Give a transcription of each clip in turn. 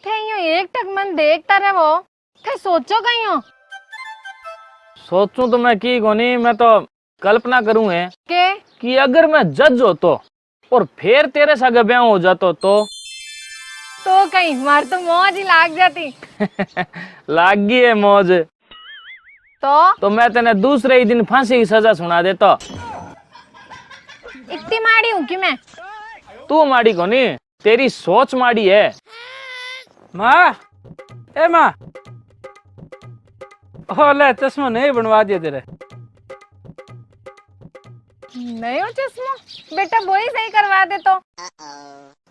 थे यूं एक टक मन देखता रहे वो थे सोचो कहीं हो सोचूं तो मैं की कोनी, मैं तो कल्पना करूं है के कि अगर मैं जज होतो और फिर तेरे सागे ब्याह हो जातो तो कहीं मार तो मौज ही लाग जाती। लाग गई है मौज तो मैं तेने दूसरे ही दिन फांसी की सजा सुना देता। इतनी माड़ी हूँ कि मैं तू माड़ी कोनी, तेरी सोच माड़ी है। माँ, ए माँ, ओ ले चश्मा नहीं बनवा दिया तेरे। नहीं हो चश्मा बेटा वो ही सही करवा दे तो।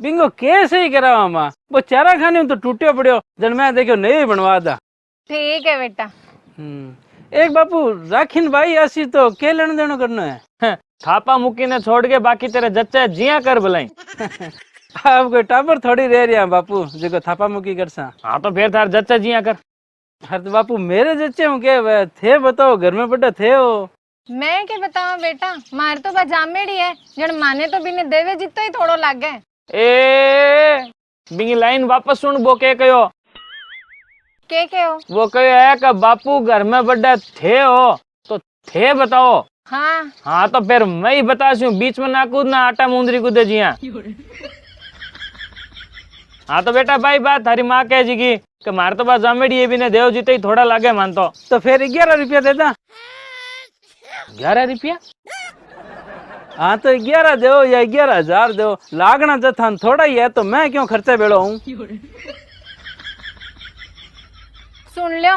बिंगो कैसे ही करावा माँ, वो चारा खाने में तो टूटियो पड़ियो, जन मैं देखो नहीं बनवा दा। ठीक है बेटा। एक बापू राखीन भाई आसी तो के लेने देनो करना है। थापा मुक्की ने छोड़ के बाकी तेरे जच्चे जिया कर भलाई। अब कोई टाबर थोड़ी रह रहा बापू जो थापा मुक्की कर सा। हाँ तो फिर थार जच्चे जिया कर। हर तो बापू मेरे जच्चे हूँ के थे बताओ, घर में बड़ा थे हो। मैं क्या बताऊं बेटा, मार तो बजामेड़ी है जन माने तो बिने देवे जितो ही थोड़ो लाग गए। ए बिंगी लाइन वापस सुन, वो के कहो के हो वो कहो है कि बापू घर में बड़ा थे हो तो थे बताओ। हाँ हाँ तो फिर मैं ही बतासी हूँ, बीच में ना कूदना, आटा मुंदरी कूदे जिया। हाँ तो बेटा भाई बात थारी माँ कह जी कि मार तो बात जामेड़ी है भी ने देव जीते ही थोड़ा लागे मान तो फिर 11 रुपया दे दा। 11 रुपया? हाँ तो 11 दो या 11,000 दो, लागना जथान थोड़ा ही है तो मैं क्यों खर्चा बेड़ो हूँ। सुन लो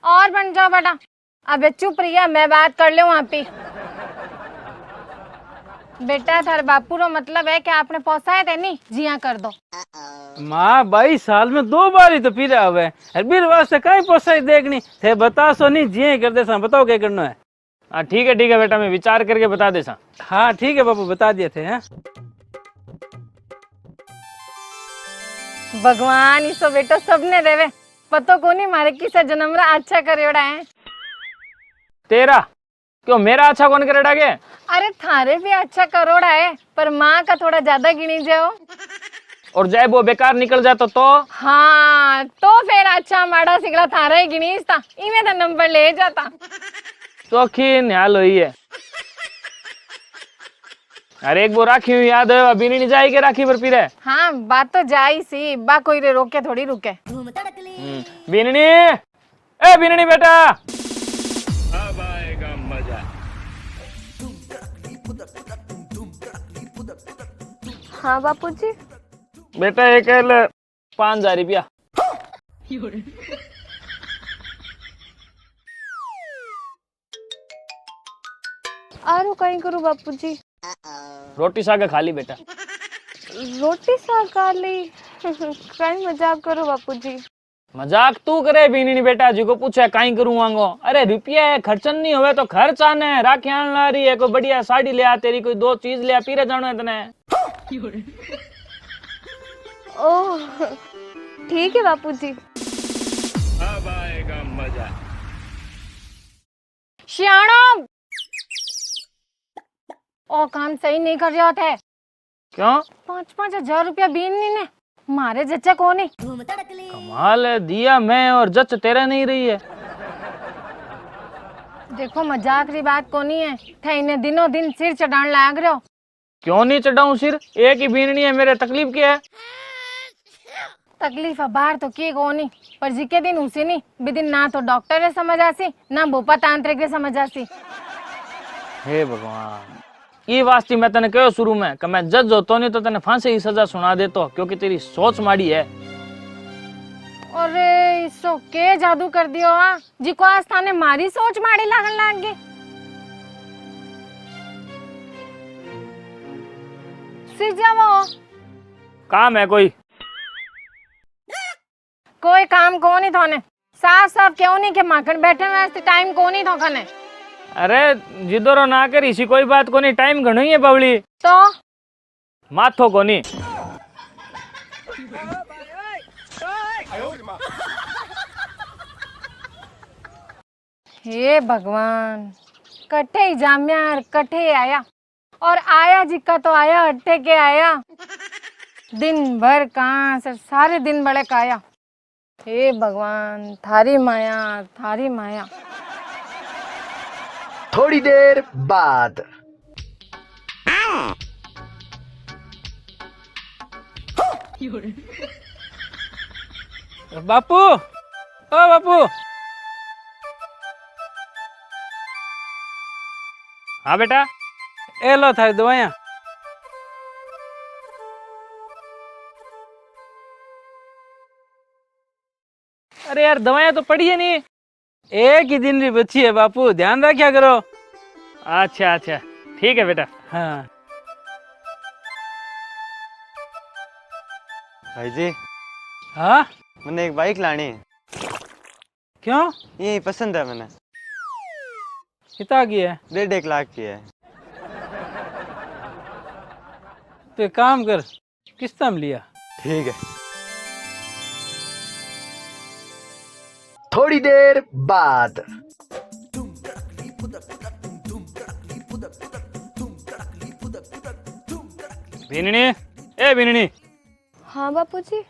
और बन जाओ बेटा। अब चुप रहिया, मैं बात कर लूं वहाँ पे। बेटा थारे बापू रो मतलब है कि आपने पोसाए थे नहीं जिया कर दो। माँ 22 साल में 2 बार ही तो पीरा हुए बीर वास्ते कहीं पोसाई देखनी थे, बता सो नहीं जिये कर दे सा, बताओ क्या करना है। हाँ ठीक है बेटा, मैं विचार करके बता दे सा। हाँ ठीक है बापू, बता दिए थे। हैं भगवान इसो बेटो सबने देवे, पतो को नहीं मारे किसे जन्म रा अच्छा करेड़ा है। तेरा क्यों, मेरा अच्छा कौन करेड़ा के? अरे थारे भी अच्छा करोड़ा है पर माँ का थोड़ा ज्यादा गिनी जाओ और जाए वो बेकार निकल जाता तो हाँ तो फिर अच्छा माड़ा सिगड़ा थारा ही गिनीस था, इमे तो नंबर ले जाता। चौखी न्याल हुई है। अरे एक वो राखी हुई याद है, अभी नहीं जाएगी राखी पर फिर है। हाँ बात तो जाई सी, बा कोई रे रोके थोड़ी रुके। बीननी, ए बीननी बेटा, अब आएगा मजा। हाँ बापूजी। बेटा एक 5,000 रुपया। आरो कहीं करूँ बापूजी? रोटी सागे खा ली बेटा। रोटी साग खा ली। कहीं मजाक करो बापूजी। मजाक तू करे बीननी बेटा, जी को पूछे काई करूँ वांगो। अरे रुपया है, खर्चन नहीं होवे तो खर्च आने, राखी आन ला रही है, कोई बढ़िया साड़ी ले आ, तेरी कोई 2 चीज ले आ, पीरे जानो है तने। ओह ठीक है बापूजी। अब आएगा मजा। श्याणो ओ काम सही नहीं कर रहा थे। क्यों? 5-5 हजार रुपया बीननी ने मारे जच्चा को नहीं। कमाल है, दिया मैं और जच तेरा नहीं रही है। देखो मजाक री बात को नहीं है, थे इन्हें दिनों दिन सिर चढ़ान लाग रहे हो। क्यों नहीं चढ़ाऊं सिर, एक ही बीननी है, मेरे तकलीफ क्या है? तकलीफ बाहर तो की को नहीं पर जिके दिन उसी नहीं बिदिन ना तो डॉक्टर रे समझ आसी ना बोपा तांत्रिक रे समझ आसी। हे भगवान, ये वास्ते मैं तने कहो शुरू में कि मैं जज होतो नहीं तो तने फांसी की सजा सुना देतो, क्योंकि तेरी सोच माड़ी है। अरे इसो के जादू कर दियो हाँ, जिको आज थाने मारी सोच माड़ी लागन लाग गई। सिजावो काम है कोई काम को नहीं थाने, साफ साफ क्यों नहीं के माखन बैठे वास्ते टाइम को नहीं थोकने। अरे जिदोरो ना कर, इसी कोई बात को नहीं, टाइम घणो ही है बावली तो माथो को नहीं। हे भगवान, कटे ही जाम्या कटे आया और आया जिक्का तो आया अट्टे के आया। दिन भर कहाँ से सारे दिन बड़े काया। हे भगवान, थारी माया, थारी माया। थोड़ी देर बाद। बापू, ओ बापू। हाँ बेटा। ए लो थारी दवाइयाँ। अरे यार दवाइयाँ तो पड़ी है नहीं। एक ही दिन की बची है बापू, ध्यान रखा करो। अच्छा अच्छा ठीक है बेटा। हाँ। भाई जी, हाँ मैंने एक बाइक लानी है। क्यों? यही पसंद है मैंने। कितना की है? 1.5 लाख की है। तो एक काम कर, किस्त में लिया। ठीक है। थोड़ी देर बाद। बीननी, ए बीननी। हाँ बापूजी।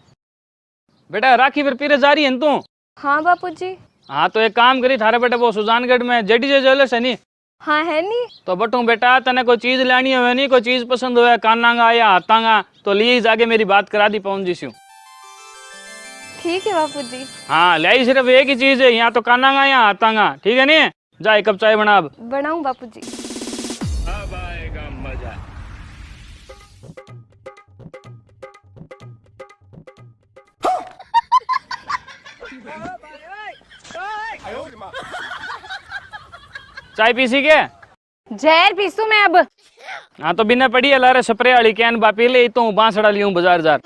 बेटा राखी फिर पीरे जा रही है न तू? हाँ बापूजी। हाँ तो एक काम करी, थारे बेटा वो सुजानगढ़ में जेडीजे ज्वेलर्स है नी, हाँ है नी। तो बटू बेटा तने कोई चीज लेनी हो नहीं, कोई चीज पसंद हो कानांगा या हाथांगा तो लिए जाके मेरी बात करा दी पहुंच जी। ठीक है बापूजी। हाँ लाई सिर्फ एक ही चीज है, यहाँ तो कानांगा या हाथांगा, ठीक है नी? जा एक कप चाय बना। अब बनाऊं बापूजी? अब आएगा मजा। चाय पीसी के? जहर पीसू मैं अब। हाँ तो बिना पड़ी है लारे स्प्रे वाली कैन बापी ले तो बांसड़ा लियूं बाजार जार।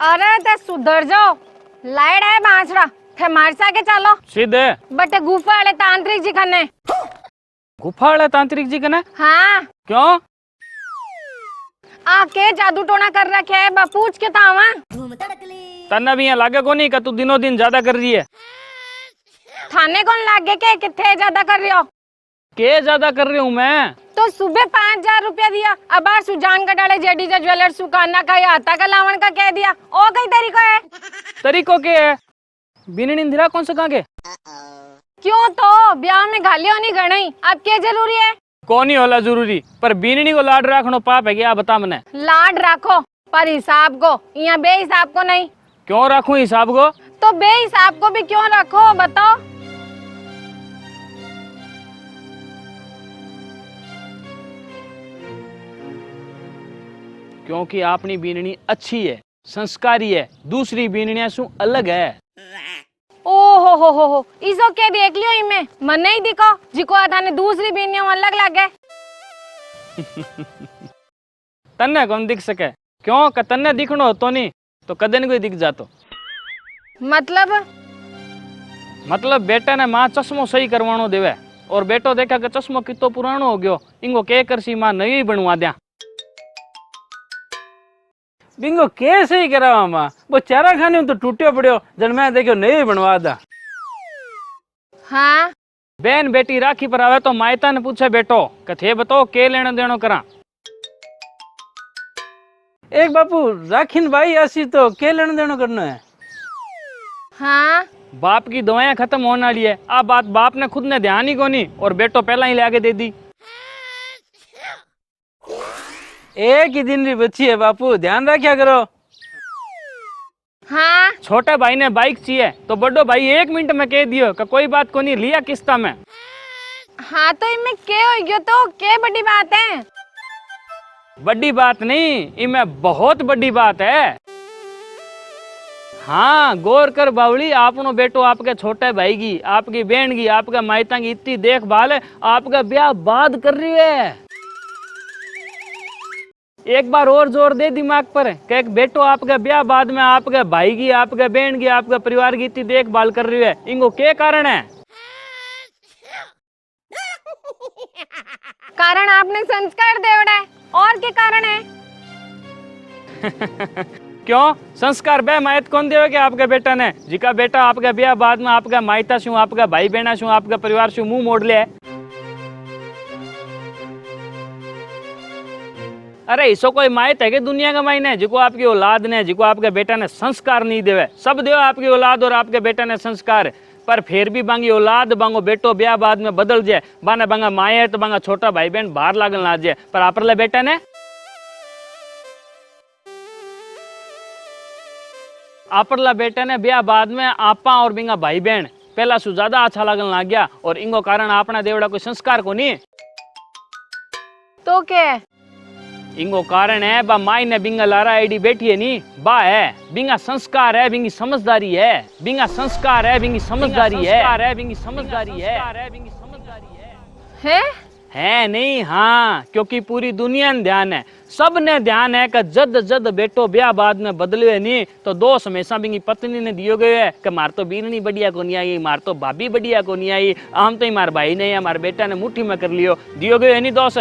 अरे ते सुधर जाओ, लाइट है बांसड़ा थे मारसा के चलो सीधे बटे गुफा वाले तांत्रिक जी खने। गुफा वाले तांत्रिक जी कने? हाँ क्यों? आके जादू टोना कर रखे है बापूज के तावा। तन्ना भी यहाँ लागे को नहीं का तू दिनों दिन ज्यादा कर रही है। थाने कौन लागे के कितने ज्यादा कर रही हो? के ज्यादा कर रही हूँ मैं? तो सुबह 5,000 रुपया दिया, अब सुजान का डाले जेडीजे ज्वेलर्स सुकाना का या आता का लावन का कह दिया। ओ कई तरीको है? तरीको के है? बिन इंदिरा कौन सा कहाँ के? क्यों तो ब्याह में गाली होनी गणई, अब क्या जरूरी है? कौन ही होला जरूरी, पर बीननी को लाड रखनो पाप है क्या? बता मने। लाड रखो पर हिसाब को, यहाँ बेहिसाब को नहीं। क्यों रखूं हिसाब को? तो बेहिसाब को भी क्यों रखो बताओ? क्योंकि आपनी बीननी अच्छी है, संस्कारी है, दूसरी बीननिया सु अलग है। ओ हो, इसो के देख लियो इमे मन नहीं दिखो जिको थाने दूसरी बीनियों अलग लगे। तन्ने कौन दिख सके? क्यों का तन्ने दिखनो तो नहीं तो कदे नहीं कोई दिख जातो। मतलब बेटे ने माँ चश्मो सही करवानो देवे और बेटो देखा कि चश्मो कितो पुरानो हो गयो, इंगो के करसी माँ नई बनवा दिया। बिंगो के सही करावा माँ, वो चारा खाने तो टूटियो पड़ियो, जन मैं देखो नहीं बनवा दा। हाँ बहन बेटी राखी पर आवे तो मायता ने पूछे बेटो कथे बताओ के लेना देनो करा। एक बापू राखीन भाई ऐसी तो के लेना देनो करना है। हाँ बाप की दवाएं खत्म होने वाली है, आ बात बाप ने खुद ने ध्यान ही को नहीं और बेटो पहला ही लाके दे दी। एक ही दिन की बच्ची है बापू, ध्यान रखा करो। हाँ छोटे भाई ने बाइक चाहिए तो बड़ो भाई 1 मिनट में कह दियो कि कोई बात को नहीं, लिया किस्ता में। हाँ तो इनमें के हो गयो तो के बड़ी बात है? बड़ी बात नहीं, इनमें बहुत बड़ी बात है। हाँ गौर कर बावली, आपनो बेटो आपके छोटे भाई की, आपकी बहन की, आपका मायता की इतनी देखभाल है, आपका ब्याह बाद कर रही है। एक बार और जोर दे दिमाग पर कि एक बेटो आपका ब्याह बाद में आपके भाई की, आपके बहन की, आपके परिवार की इतनी देखभाल कर रही है, इनको क्या कारण है? कारण आपने संस्कार देवड़ा है, और क्या कारण है? क्यों संस्कार बे मायत कौन देवे कि आपके बेटा ने, जिका बेटा आपका ब्याह बाद में आपका मायता शू, आपका भाई बहना शू, आपका परिवार शू मुंह मोड़ ले। अरे इसो कोई मायत है कि दुनिया का मायने जिको आपकी औलाद ने जिको आपके बेटा ने संस्कार नहीं देवे। सब देव आपकी औलाद और आपके बेटा ने संस्कार, पर फिर भी बांगी औलाद बांगो बेटो ब्याह बाद में बदल जाए, बाने बांगा माए तो बांगा छोटा भाई बहन बाहर लागन ला जाए, पर आपरले बेटा ने आपरला बेटा ने ब्याह बाद में आपा और बिंगा भाई बहन पहला सु ज्यादा अच्छा लागन लग गया, और इंगो कारण अपना देवड़ा कोई संस्कार को नहीं। तो क्या है? इंगो कारण है बा माई ने बिंगा लारा आईडी बैठी है नी, बा है बिंगा संस्कार है, बिंगी समझदारी है, बिंगा संस्कार है, बिंगी समझदारी है, बिंगी समझदारी है, बिंगी समझदारी है नहीं। हाँ, क्योंकि पूरी दुनिया ने ध्यान है, सब ने ध्यान है कि जद जद बेटो ब्याह बाद में बदले नहीं तो दोष हमेशा बिंगी पत्नी ने दियो गए है कि मार तो बीरनी बढ़िया को नहीं आई, मार तो भाभी बढ़िया को नहीं आई, हम तो ही मार भाई ने हमारे बेटा ने मुट्ठी में कर लियो, दियो गए नहीं दोष।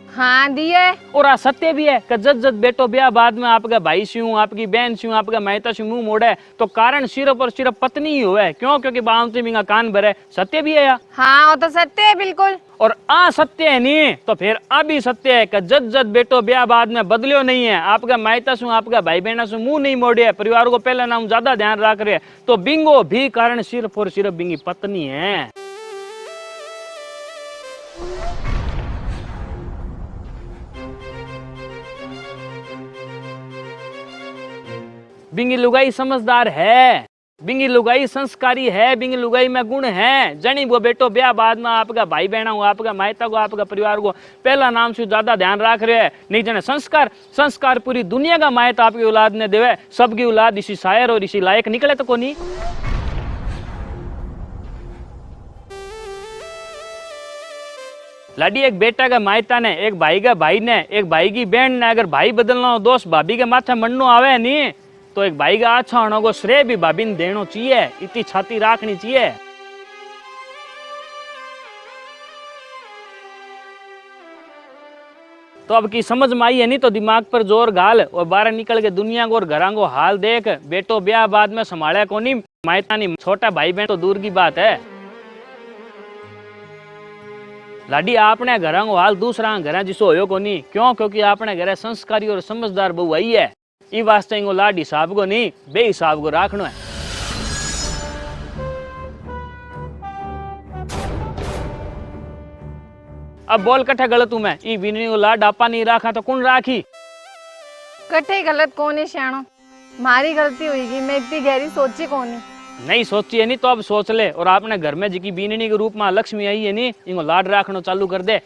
हाँ दिया है। और आ सत्य भी है कि जद जद बेटो ब्याह बाद में आपका भाई स्यूं, आपकी बहन स्यूं, आपका मायता स्यूं मुंह मोड़े तो कारण सिर्फ और सिर्फ पत्नी ही हुआ है। क्यों? क्योंकि बांधते बिंगा कान भरे। सत्य भी है या? हाँ वो तो सत्य है बिल्कुल। और आ सत्य है नहीं तो फिर आ भी सत्य है कि जद जद बेटो ब्याह बाद में बदलियो नहीं है, आपका मायता सु आपका भाई बहना सु मुंह नहीं मोड़े, परिवार को पहले नाम ज्यादा ध्यान रख रहे, तो बिंगो भी कारण सिर्फ और सिर्फ बिंगी पत्नी है। बिंगी लुगाई समझदार है, बिंगी लुगाई संस्कारी है, बिंगी लुगाई में गुण है। जनी वो बेटो ब्याह बाद में आपका भाई बहना हो, आपका मायता को, आपका परिवार को पहला नाम से ज्यादा ध्यान रख रहे हैं। नहीं जने संस्कार, संस्कार पूरी दुनिया का मायता आपकी औलाद ने देवे। सबकी औलाद इसी शायर और इसी लायक निकले तो कोनी। लाडी एक बेटा का मायता ने, एक भाई का भाई ने, एक भाई की बहन ने अगर भाई बदलना हो, दोस्त भाभी के माथे मन्नो आवे नहीं तो एक भाई का अच्छा होने को श्रेय भी भाभी ने देना चाहिए, इतनी छाती रखनी चाहिए। तो अब की समझ में आई है नहीं तो दिमाग पर जोर घाल और बाहर निकल के दुनिया को और घरां को हाल देख। बेटो ब्याह बाद में संभाले को नहीं, मायता नहीं, छोटा भाई बहन तो दूर की बात है। लाडी आपने घरां को हाल दूसरा घरा जिसो होयो को नहीं। क्यों? क्योंकि आपने घरे संस्कारी और समझदार बहू आई है। ई वास्ते इंगो लाड हिसाब को नहीं बे हिसाब को राखनो है। अब बोल कट्ठा गलत हूं मैं? ई विनरी को लाड आपा नहीं राखा तो कौन राखी? कट्ठे गलत कौन है श्याणो? मारी गलती हुई, मैं इतनी गहरी सोची कौन है। नहीं सोची है नहीं तो अब सोच ले। और आपने घर में जी बीननी के रूप में लक्ष्मी आई है नहीं, इंगो लाड राखनो चालू कर दे।